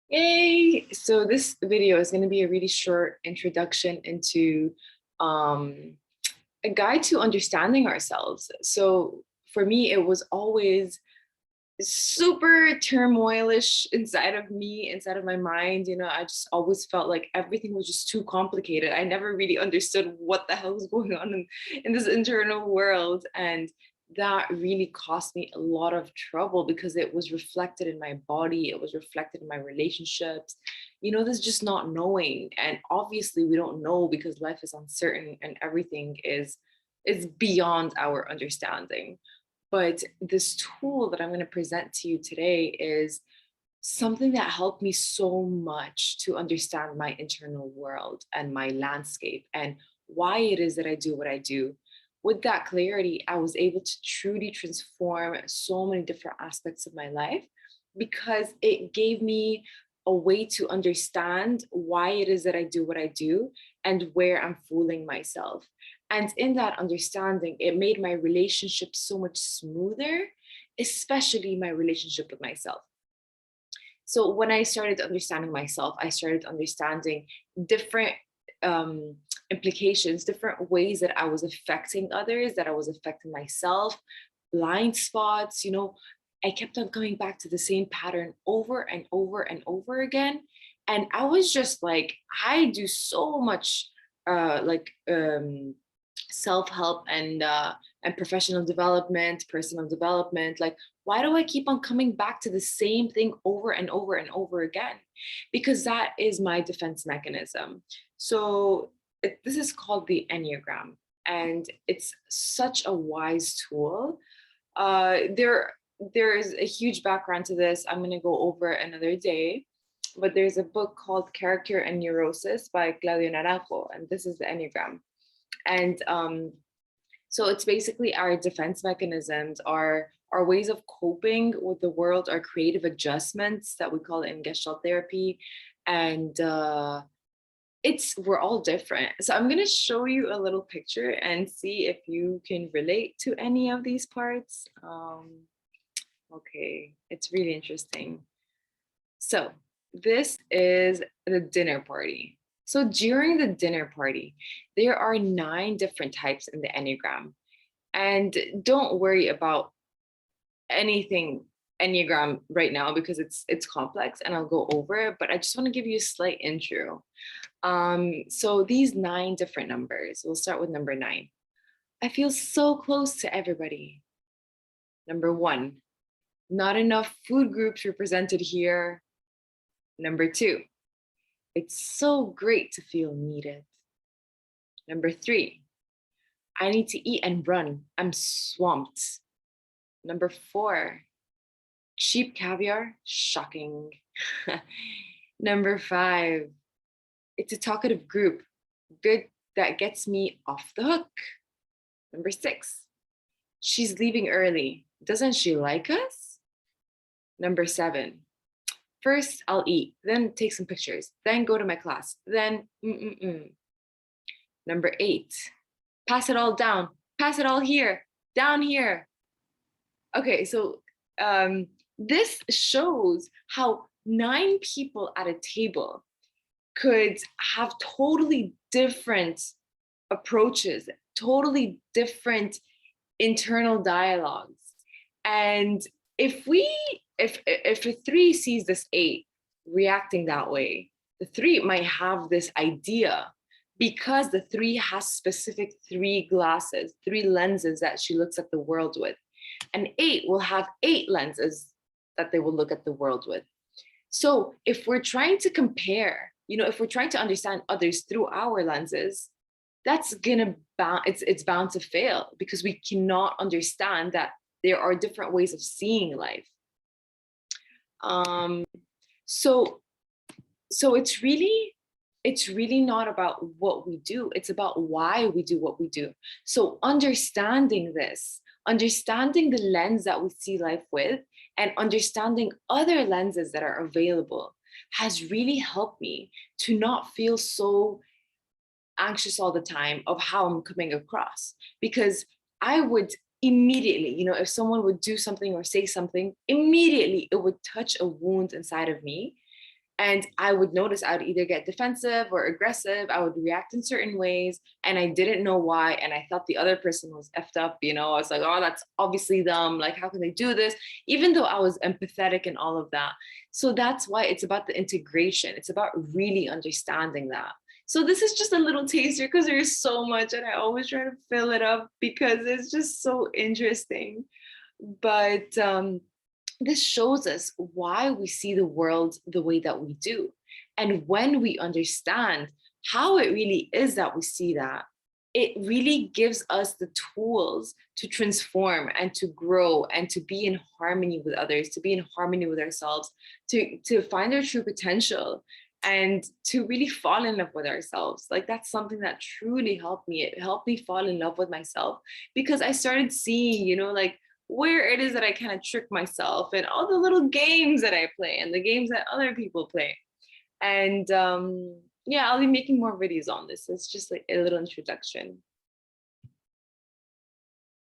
Yay! So this video is going to be a really short introduction into a guide to understanding ourselves. So for me, it was always super turmoilish inside of me, inside of my mind. I just always felt like everything was just too complicated. I never really understood what the hell was going on in this internal world. And that really cost me a lot of trouble because it was reflected in my body, it was reflected in my relationships. There's just not knowing. And obviously we don't know because life is uncertain and everything is beyond our understanding. But this tool that I'm going to present to you today is something that helped me so much to understand my internal world and my landscape and why it is that I do what I do. With that clarity, I was able to truly transform so many different aspects of my life because it gave me a way to understand why it is that I do what I do and where I'm fooling myself. And in that understanding, it made my relationship so much smoother, especially my relationship with myself. So when I started understanding myself, I started understanding different implications, different ways that I was affecting others, that I was affecting myself, blind spots. I kept on coming back to the same pattern over and over and over again. And I was just like, I do so much self-help and professional development, personal development. Like, why do I keep on coming back to the same thing over and over and over again? Because that is my defense mechanism. So this is called the Enneagram, and it's such a wise tool. There is a huge background to this. I'm going to go over another day, but there's a book called Character and Neurosis by Claudio Naranjo, and this is the Enneagram. And so it's basically our defense mechanisms, our ways of coping with the world, our creative adjustments that we call in Gestalt therapy. And we're all different. So I'm going to show you a little picture and see if you can relate to any of these parts. Okay, it's really interesting. So this is the dinner party. So during the dinner party, there are 9 different types in the Enneagram. And don't worry about anything Enneagram right now because it's complex and I'll go over it, but I just want to give you a slight intro. So these 9 different numbers, we'll start with number 9. I feel so close to everybody. Number 1, not enough food groups represented here. Number 2, it's so great to feel needed. Number 3, I need to eat and run. I'm swamped. Number 4, cheap caviar, shocking. Number 5, it's a talkative group, good, that gets me off the hook. Number 6, she's leaving early. Doesn't she like us? Number 7, first I'll eat, then take some pictures, then go to my class, then Number 8, pass it all down, pass it all here, down here. Okay, so this shows how 9 people at a table could have totally different approaches, totally different internal dialogues. And if a 3 sees this 8 reacting that way, the 3 might have this idea because the 3 has specific 3 glasses, 3 lenses that she looks at the world with. And 8 will have 8 lenses that they will look at the world with. So if we're trying to compare, if we're trying to understand others through our lenses, that's it's bound to fail because we cannot understand that there are different ways of seeing life. So it's really not about what we do. It's about why we do what we do. So understanding this, understanding the lens that we see life with, and understanding other lenses that are available has really helped me to not feel so anxious all the time of how I'm coming across. Because I would immediately, if someone would do something or say something, immediately it would touch a wound inside of me. And I would notice I would either get defensive or aggressive. I would react in certain ways and I didn't know why. And I thought the other person was effed up. I was like, oh, that's obviously them. Like, how can they do this? Even though I was empathetic and all of that. So that's why it's about the integration. It's about really understanding that. So this is just a little taster because there's so much and I always try to fill it up because it's just so interesting. But this shows us why we see the world the way that we do. And when we understand how it really is that we see that, it really gives us the tools to transform and to grow and to be in harmony with others, to be in harmony with ourselves, to find our true potential and to really fall in love with ourselves. Like that's something that truly helped me. It helped me fall in love with myself because I started seeing, like where it is that I kind of trick myself and all the little games that I play and the games that other people play. And yeah, I'll be making more videos on this. It's just like a little introduction.